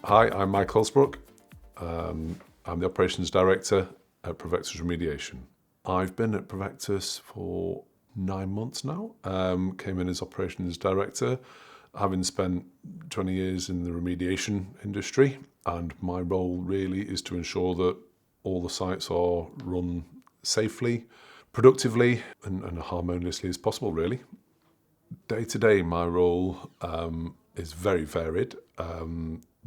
Hi, I'm Mike Allosbrook. I'm the Operations Director at Provectus Remediation. I've been at Provectus for 9 months now. Came in as Operations Director, having spent 20 years in the remediation industry, and my role really is to ensure that all the sites are run safely, productively, and harmoniously as possible, really. Day to day, my role is very varied.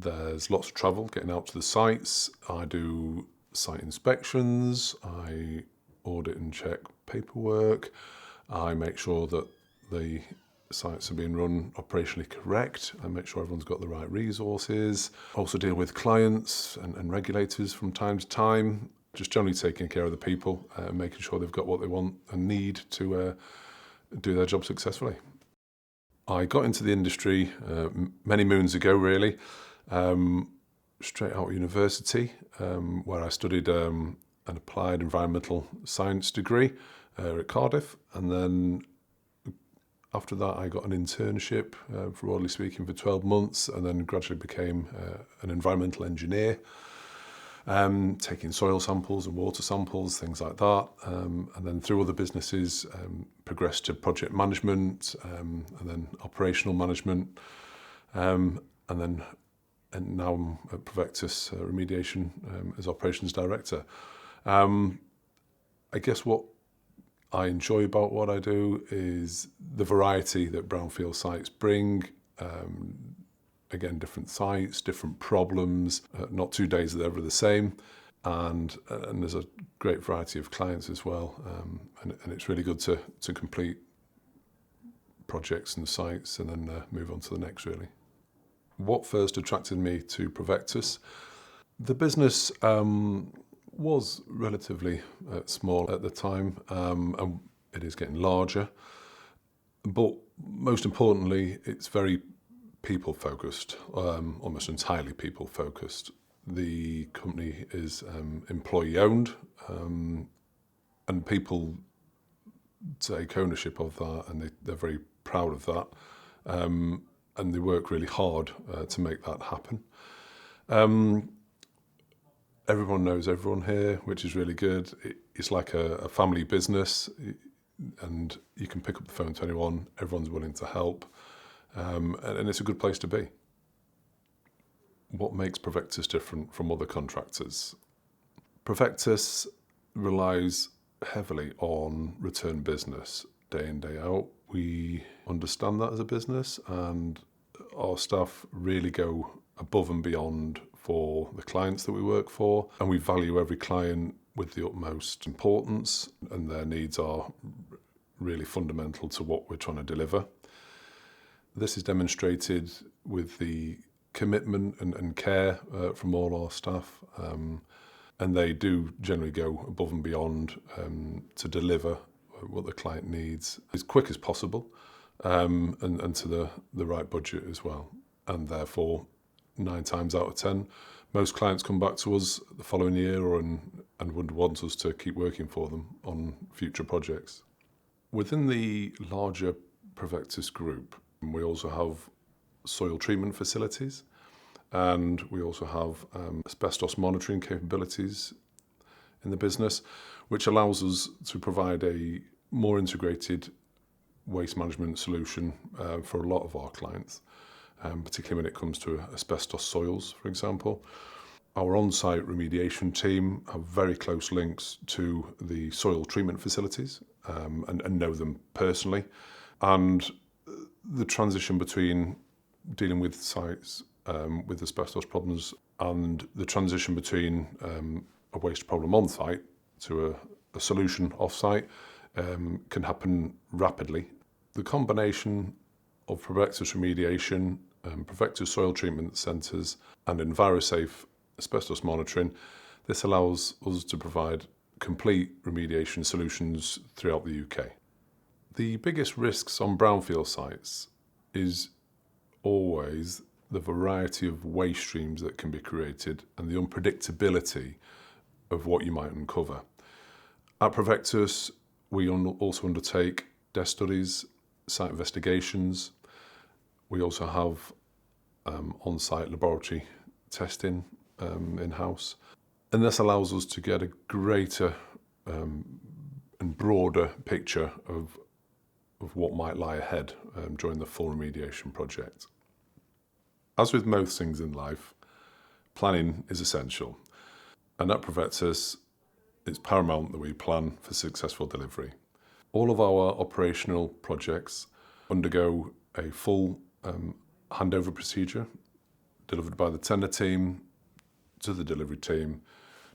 There's lots of travel, getting out to the sites. I do site inspections, I audit and check paperwork, I make sure that the sites are being run operationally correct, I make sure everyone's got the right resources. Also deal with clients and regulators from time to time, just generally taking care of the people, making sure they've got what they want and need to do their job successfully. I got into the industry many moons ago, really, straight out of university, where I studied an applied environmental science degree at Cardiff, and then after that I got an internship, broadly speaking, for 12 months, and then gradually became an environmental engineer, taking soil samples and water samples, things like that, and then through other businesses progressed to project management, and then operational management, and now I'm at Provectus Remediation as Operations Director. I guess what I enjoy about what I do is the variety that brownfield sites bring. Again, different sites, different problems, not 2 days are ever the same, and there's a great variety of clients as well, and it's really good to complete projects and sites and then move on to the next, really. What first attracted me to Provectus? The business was relatively small at the time, and it is getting larger, but most importantly, it's very people-focused, almost entirely people-focused. The company is employee-owned, and people take ownership of that, and they're very proud of that, and they work really hard to make that happen. Everyone knows everyone here, which is really good. It's like a family business, and you can pick up the phone to anyone, everyone's willing to help. And it's a good place to be. What makes Provectus different from other contractors? Provectus relies heavily on return business day in, day out. We understand that as a business, and our staff really go above and beyond for the clients that we work for, and we value every client with the utmost importance, and their needs are really fundamental to what we're trying to deliver. This is demonstrated with the commitment and care from all our staff, and they do generally go above and beyond to deliver what the client needs as quick as possible, and to the right budget as well. And therefore, 9 times out of 10, most clients come back to us the following year and would want us to keep working for them on future projects. Within the larger Provectus group, we also have soil treatment facilities, and we also have asbestos monitoring capabilities in the business, which allows us to provide a more integrated waste management solution for a lot of our clients, particularly when it comes to asbestos soils, for example. Our on-site remediation team have very close links to the soil treatment facilities, and know them personally. And the transition between dealing with sites with asbestos problems and the transition between a waste problem on site to a solution off site can happen rapidly. The combination of Provectus remediation, Provectus soil treatment centres and EnviroSafe asbestos monitoring, this allows us to provide complete remediation solutions throughout the UK. The biggest risks on brownfield sites is always the variety of waste streams that can be created and the unpredictability of what you might uncover. At Provectus, we also undertake desk studies, site investigations. We also have on-site laboratory testing in-house. And this allows us to get a greater and broader picture of what might lie ahead during the full remediation project. As with most things in life, planning is essential. And at Provectus, it's paramount that we plan for successful delivery. All of our operational projects undergo a full handover procedure delivered by the tender team to the delivery team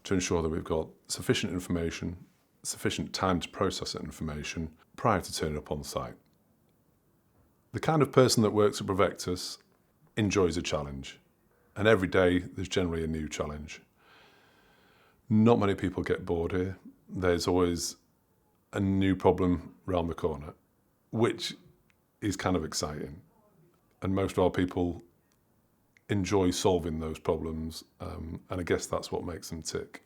to ensure that we've got sufficient information, sufficient time to process that information prior to turning up on site. The kind of person that works at Provectus enjoys a challenge, and every day there's generally a new challenge. Not many people get bored here. There's always a new problem round the corner, which is kind of exciting. And most of our people enjoy solving those problems, and I guess that's what makes them tick.